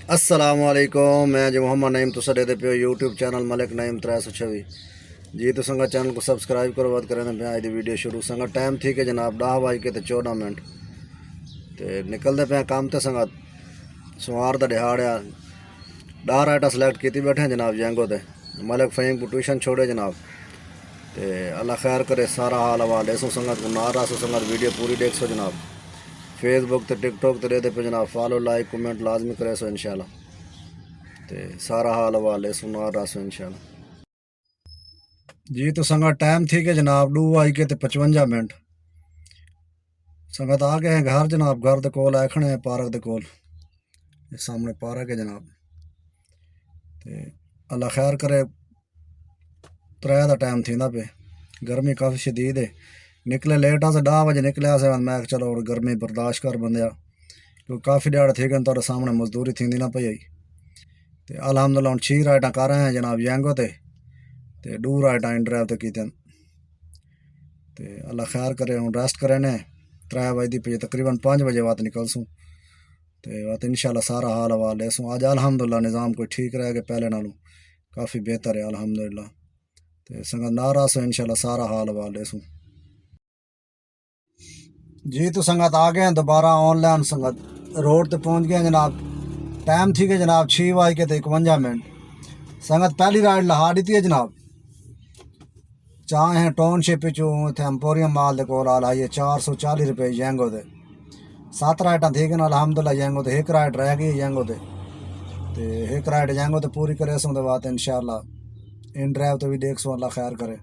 السلام علیکم، میں جو محمد نعیم تو دے پیو یوٹیوب چینل ملک نعیم 326 جی تو سنگا چینل کو سبسکرائب کرو بات کریں پہ آئی دی ویڈیو شروع سنگا ٹائم تھی کہ جناب 10:14 تے نکلتے پہ کام تے سنگا سوار دا دہاڑیا 10 رائٹاں سلیکٹ کیتی بیٹھے ہیں جناب جینگو تے ملک فہیم کو ٹیوشن چھوڑے جناب تے اللہ خیر کرے سارا حال حوال ایسو سنگت کو نار راسو سنگت ویڈیو پوری دیکھ سو جناب فیس بک تے ٹک ٹاک تے دے پہ جناب فالو لائک کمنٹ لازمی کرے سو انشاءاللہ تے سارا حال حوال ہے سنار راسو انشاءاللہ جی تو سنگت ٹائم تھی کہ جناب 2:55 سنگت آ گئے ہیں گھر جناب گھر دے کول آئے کھڑے ہیں پارک دے کول سامنے پارک ہے جناب تے اللہ خیر کرے 3 دا ٹائم تھی نا پہ گرمی کافی شدید ہے نکلے لیٹ سے 10 بجے نکلیا سے میں چلو گرمی برداشت کر بندیا کیونکہ کافی دیہڑ تھی گئے تو سامنے مزدوری تھی نہ پی تے الحمدللہ ہوں 6 رائٹاں کر رہے ہیں جناب ینگو تے 2 رائٹاں ان ڈرائیو تے کیتے تے اللہ خیر کرے ہوں ریسٹ کرے نے 3 بجے پہ تقریباً 5 بجے وات نکل سوں تے وات انشاءاللہ سارا حال حوال لے سوں آج الحمدللہ نظام کوئی ٹھیک رہ گئے پہلے نالوں کافی بہتر ہے الحمدللہ تے سنگت نارا سو انشاءاللہ سارا حال حوال لے سوں جی تو سنگت آ گئے ہیں دوبارہ آن لائن سنگت روڈ تے پہنچ گئے ہیں جناب ٹائم تھی کہ جناب 6:51 سنگت پہلی رائڈ لہا دیتی ہے جناب چاہ ہیں ٹاؤن شپ اتنے امپوریم مال دے کول آ لائیے 440 روپے ینگو دے 7 رائٹاں تھی گئے الحمدللہ ینگو تے 1 رائٹ رہ گئی ینگو تے 1 رائٹ ینگو تے پوری کرے سوں دے بات انشاءاللہ ان ڈرائیو تے بھی دیکھ سو اللہ خیر کرے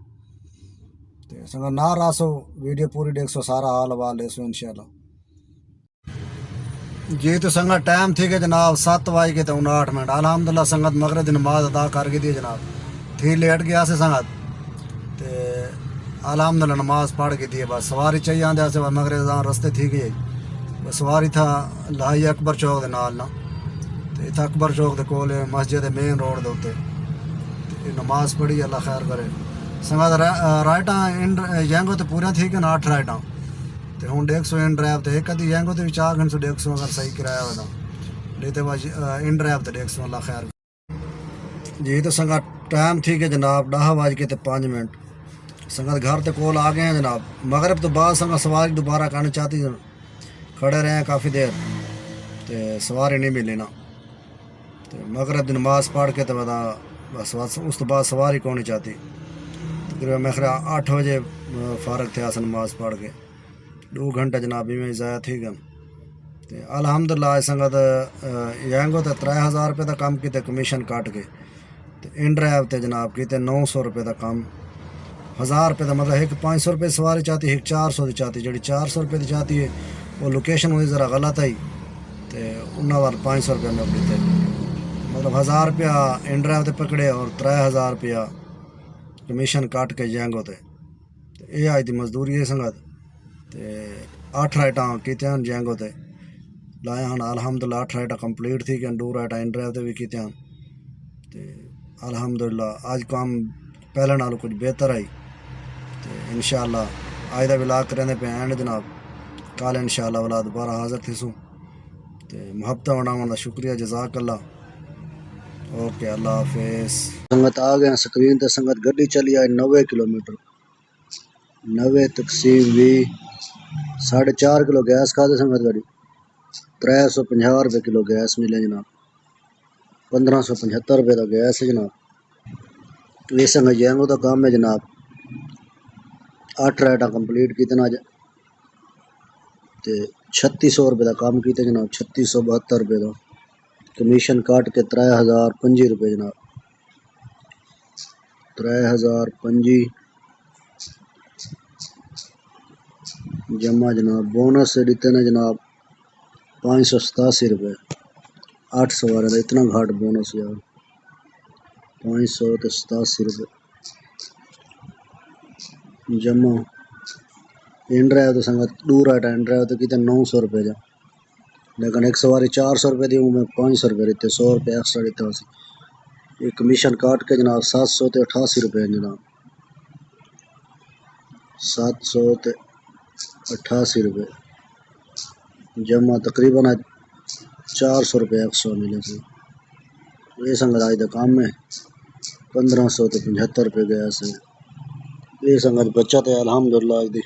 تے سنگت نہ راسو ویڈیو پوری دیکھ سو سارا حال حوال لے سو انشاءاللہ جی تو سنگت ٹائم تھی کہ جناب 7:59 الحمدللہ سنگت مغرب دی نماز ادا کر گئی تھی جناب تھی لیٹ گیا سے سنگت تے الحمدللہ نماز پڑھ گئی تھی بس سواری چاہیے آدھے سے مغرب دان رستے تھی گئی بس سواری تھا لائی اکبر چوک دے نال نا تے اتنا اکبر چوک دے کول مسجد مین روڈ دے اتنے نماز پڑھی اللہ خیر کرے سنگت رائٹاں ینگو تے پورا تھی کہ 8 رائٹاں تے ہوں 150 ان ڈرائیو تے ایک ادھی ینگو تے بھی 4 گھنٹے 150 اگر صحیح کرایہ ہوتا لیتے بس ان ڈرائیو تے 150 اللہ خیر جی تو سنگت ٹائم تھی کہ جناب 10:05 سنگت گھر تے کول آ گئے ہیں جناب مغرب تو بعد سنگت سواری دوبارہ کرنی چاہتی کھڑے رہے ہیں کافی دیر تے سواری نہیں ملی نا تے مغرب دی نماز پڑھ کے تو بس اس تو بعد سواری کون نہیں چاہتی تقریباً میں خیال 8 بجے فارغ تھے آسن نماز پڑھ کے 2 گھنٹے جناب میں ضائع تھی گئے تے الحمدللہ سنگت ینگو تے 3000 روپے دا کام کیتے کمیشن کٹ کے تے ان ڈرائیو تے جناب کیتے 900 روپے دا کام 1000 روپے دا مطلب ایک 500 روپے سواری چاہتی ایک 400 دی چاہتی جڑی 400 روپے دی چاہتی ہے وہ لوکیشن ہوئی ذرا غلط آئی تے انہوں وال 500 روپے میں دیتے مطلب 1000 روپیہ ان ڈرائیو تے پکڑے اور 3000 روپیہ کمیشن کٹ کے ینگو تے یہ آئی تھی مزدوری ہے سنگت تے 8 رائٹاں کیتے ہیں ینگو تے لائے ہیں الحمدللہ 8 رائٹاں کمپلیٹ تھی کہ 2 رائٹاں ان ڈرائیو تے بھی کیتے ہیں تے الحمدللہ آج کام پہلے نالوں کچھ بہتر آئی تے انشاءاللہ آج دا ولاگ کرنے پہ اینڈ جناب کل انشاءاللہ والا دوبارہ حاضر تھی سوں تے محبت بناؤں دا شکریہ جزاک اللہ اوکے اللہ حافظ سنگت آ گئے سکرین تے سنگت گڈی چلی آئی 90 کلومیٹر 90 تقسیم 20 4.5 کلو گیس کھا دے سنگت گاڑی 350 روپے کلو گیس ملے جناب 1575 روپے دا گیس ہے جناب یہ سنگت ینگو دا کام ہے جناب 8 رائٹاں کمپلیٹ کیتے نا تے 3600 روپے دا کام کیتے جناب 3672 روپے دا کمیشن کٹ کے 3025 روپے جناب 3025 جمع جناب بونس سے دیتے نا جناب 587 روپے 8 سوارے دا اتنا گھاٹ بونس یار 587 روپے جمع ان ڈرائیو تو سنگت 2 رائٹاں ان ڈرائیو تو کیتے 900 روپے جا لیکن ایک سواری 400 روپے دی ہوں میں 500 روپے دیتے 100 روپے ایکسٹرا دیتے ہو سی یہ کمیشن کاٹ کے جناب 788 روپے جناب 788 روپے جمع تقریباً 400 روپے ایکسٹرا ملے تھے یہ سنگت آج دا کام ہے 1500 تو 75 روپے گیا سے یہ سنگت بچت ہے الحمدللہ دی